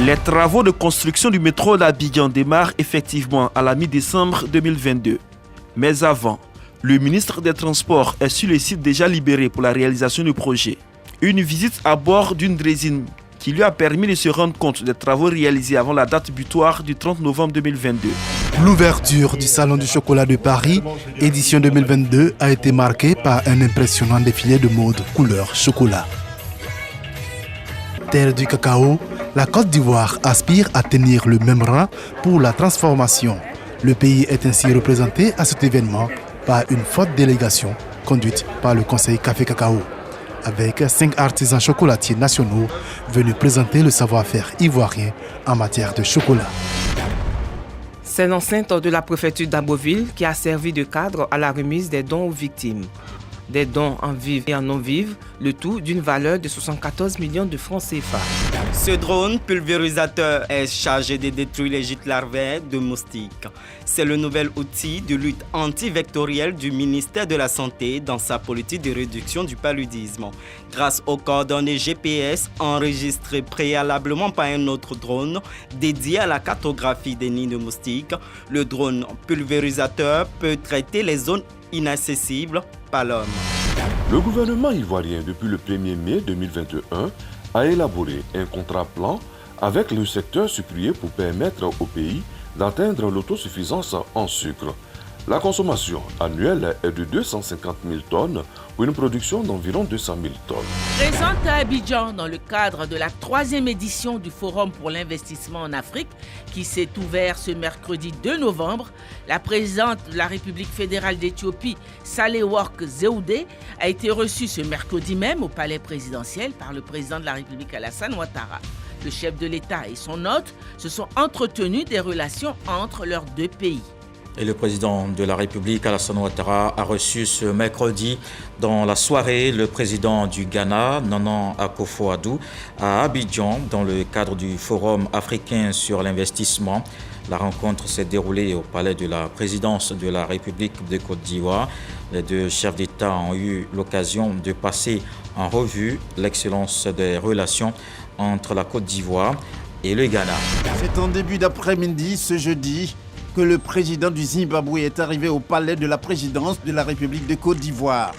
Les travaux de construction du métro d'Abidjan démarrent effectivement à la mi-décembre 2022. Mais avant, le ministre des Transports est sur le site déjà libéré pour la réalisation du projet. Une visite à bord d'une draisine qui lui a permis de se rendre compte des travaux réalisés avant la date butoir du 30 novembre 2022. L'ouverture du Salon du chocolat de Paris, édition 2022, a été marquée par un impressionnant défilé de mode couleur chocolat. Terre du cacao, la Côte d'Ivoire aspire à tenir le même rang pour la transformation. Le pays est ainsi représenté à cet événement par une forte délégation conduite par le Conseil Café Cacao, avec 5 artisans chocolatiers nationaux venus présenter le savoir-faire ivoirien en matière de chocolat. C'est l'enceinte de la préfecture d'Amboville qui a servi de cadre à la remise des dons aux victimes. Des dons en vivres et en non-vivres, le tout d'une valeur de 74 millions de francs CFA. Ce drone pulvérisateur est chargé de détruire les gîtes larvaires de moustiques. C'est le nouvel outil de lutte antivectorielle du ministère de la Santé dans sa politique de réduction du paludisme. Grâce aux coordonnées GPS enregistrées préalablement par un autre drone dédié à la cartographie des nids de moustiques, le drone pulvérisateur peut traiter les zones inaccessibles par l'homme. Le gouvernement ivoirien, depuis le 1er mai 2021, a élaboré un contrat-plan avec le secteur sucrier pour permettre au pays d'atteindre l'autosuffisance en sucre. La consommation annuelle est de 250 000 tonnes pour une production d'environ 200 000 tonnes. Présente à Abidjan dans le cadre de la 3e édition du Forum pour l'investissement en Afrique qui s'est ouvert ce mercredi 2 novembre, la présidente de la République fédérale d'Éthiopie, Sahle-Work Zewde, a été reçue ce mercredi même au palais présidentiel par le président de la République Alassane Ouattara. Le chef de l'État et son hôte se sont entretenus des relations entre leurs deux pays. Et le président de la République, Alassane Ouattara, a reçu ce mercredi dans la soirée le président du Ghana, Nana Akufo-Addo, à Abidjan dans le cadre du Forum africain sur l'investissement. La rencontre s'est déroulée au palais de la présidence de la République de Côte d'Ivoire. Les deux chefs d'État ont eu l'occasion de passer en revue l'excellence des relations entre la Côte d'Ivoire et le Ghana. C'est en début d'après-midi ce jeudi que le président du Zimbabwe est arrivé au palais de la présidence de la République de Côte d'Ivoire.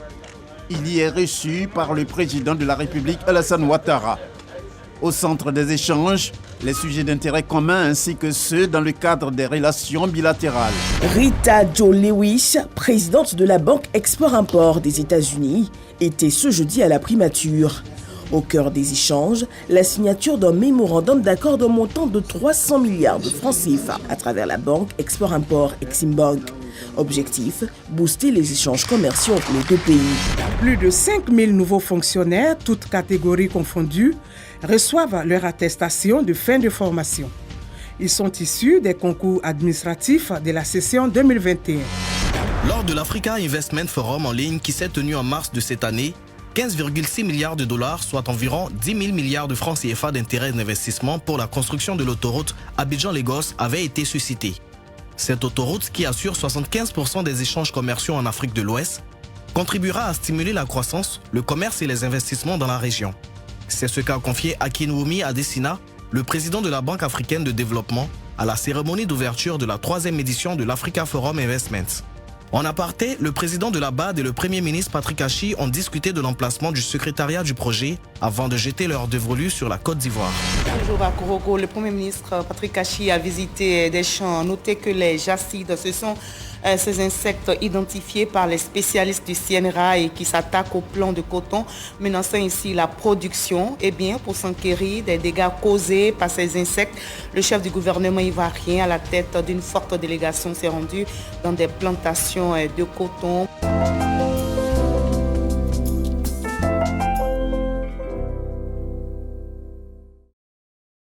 Il y est reçu par le président de la République, Alassane Ouattara. Au centre des échanges, les sujets d'intérêt commun ainsi que ceux dans le cadre des relations bilatérales. Rita Jo Lewis, présidente de la Banque Export-Import des États-Unis, était ce jeudi à la primature. Au cœur des échanges, la signature d'un mémorandum d'accord d'un montant de 300 milliards de francs CFA à travers la banque Export-Import Eximbank. Objectif, booster les échanges commerciaux entre les deux pays. Plus de 5000 nouveaux fonctionnaires, toutes catégories confondues, reçoivent leur attestation de fin de formation. Ils sont issus des concours administratifs de la session 2021. Lors de l'Africa Investment Forum en ligne qui s'est tenu en mars de cette année, 15,6 milliards de dollars, soit environ 10 000 milliards de francs CFA d'intérêts d'investissement pour la construction de l'autoroute Abidjan-Lagos avait été suscitée. Cette autoroute, qui assure 75% des échanges commerciaux en Afrique de l'Ouest, contribuera à stimuler la croissance, le commerce et les investissements dans la région. C'est ce qu'a confié Akinwumi Adesina, le président de la Banque africaine de développement, à la cérémonie d'ouverture de la 3e édition de l'Africa Forum Investments. En aparté, le président de la BAD et le premier ministre Patrick Achi ont discuté de l'emplacement du secrétariat du projet avant de jeter leur dévolu sur la Côte d'Ivoire. Bonjour à Korogo, le premier ministre Patrick Achi a visité des champs. Notez que les jacides, ce sont ces insectes identifiés par les spécialistes du CNRA et qui s'attaquent aux plants de coton, menaçant ici la production. Et bien, pour s'enquérir des dégâts causés par ces insectes, le chef du gouvernement ivoirien, à la tête d'une forte délégation, s'est rendu dans des plantations de coton.